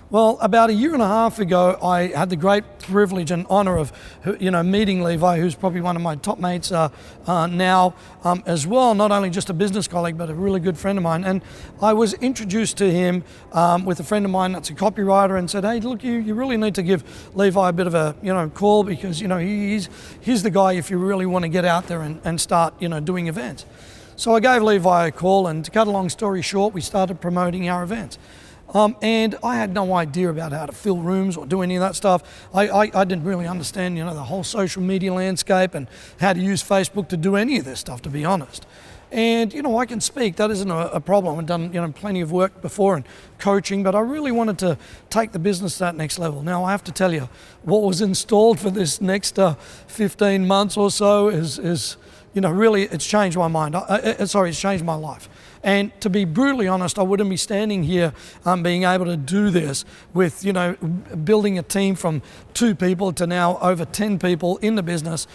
Well, about a year and a half ago, I had the great privilege and honour of, meeting Levi, who's probably one of my top mates now as well. Not only just a business colleague, but a really good friend of mine. And I was introduced to him with a friend of mine that's a copywriter, and said, "Hey, look, you really need to give Levi a bit of a call, because he's the guy if you really want to get out there and start doing events." So I gave Levi a call, and to cut a long story short, we started promoting our events. And I had no idea about how to fill rooms or do any of that stuff. I didn't really understand, the whole social media landscape and how to use Facebook to do any of this stuff, to be honest. And, I can speak, that isn't a problem. I've done, plenty of work before and coaching, but I really wanted to take the business to that next level. Now, I have to tell you, what was installed for this next 15 months or so is really, it's changed my mind. It's changed my life. And to be brutally honest, I wouldn't be standing here being able to do this with, building a team from 2 people to now over 10 people in the business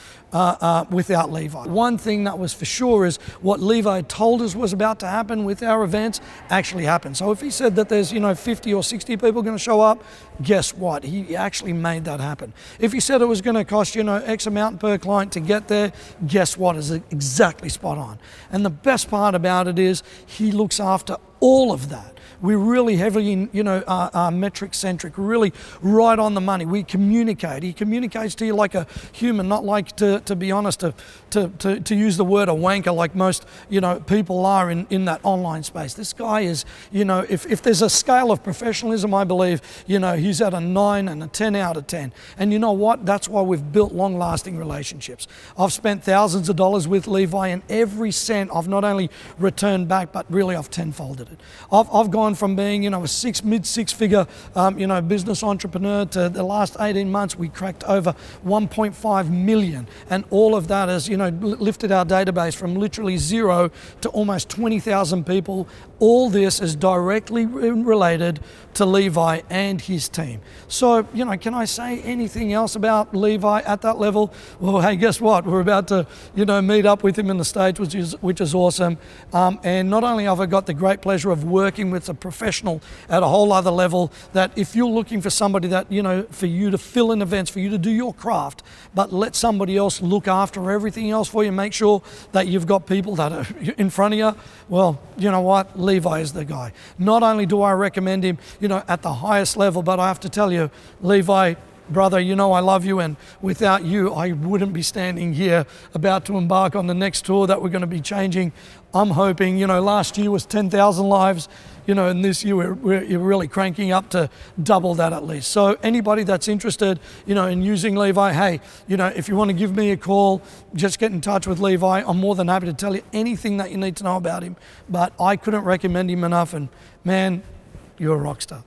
without Levi. One thing that was for sure is what Levi told us was about to happen with our events actually happened. So if he said that there's 50 or 60 people going to show up, guess what? He actually made that happen. If he said it was going to cost X amount per client to get there, guess what? Is exactly spot on. And the best part about it is he looks after all of that. We're really heavily, metric centric, really right on the money. We communicate. He communicates to you like a human, not like, to be honest, to use the word a wanker like most, people are in that online space. This guy is, if there's a scale of professionalism, I believe, he's at a 9 and a 10 out of 10. And you know what? That's why we've built long-lasting relationships. I've spent thousands of dollars with Levi, and every cent I've not only returned back, but really I've tenfolded it. I've gone from being, a mid-six-figure, business entrepreneur to the last 18 months, we cracked over 1.5 million. And all of that has, lifted our database from literally 0 to almost 20,000 people. All this is directly related to Levi and his team. So, can I say anything else about Levi at that level? Well, hey, guess what? We're about to, meet up with him in the States, which is awesome. And not only have I got the great pleasure of working with a professional at a whole other level, that if you're looking for somebody that, for you to fill in events, for you to do your craft, but let somebody else look after everything else for you, make sure that you've got people that are in front of you, well, you know what? Levi is the guy. Not only do I recommend him, at the highest level, but I have to tell you, Levi, brother, I love you, and without you, I wouldn't be standing here about to embark on the next tour that we're going to be changing. I'm hoping, last year was 10,000 lives, and this year we're really cranking up to double that at least. So anybody that's interested, in using Levi, hey, if you want to give me a call, just get in touch with Levi. I'm more than happy to tell you anything that you need to know about him, but I couldn't recommend him enough, and man, you're a rock star.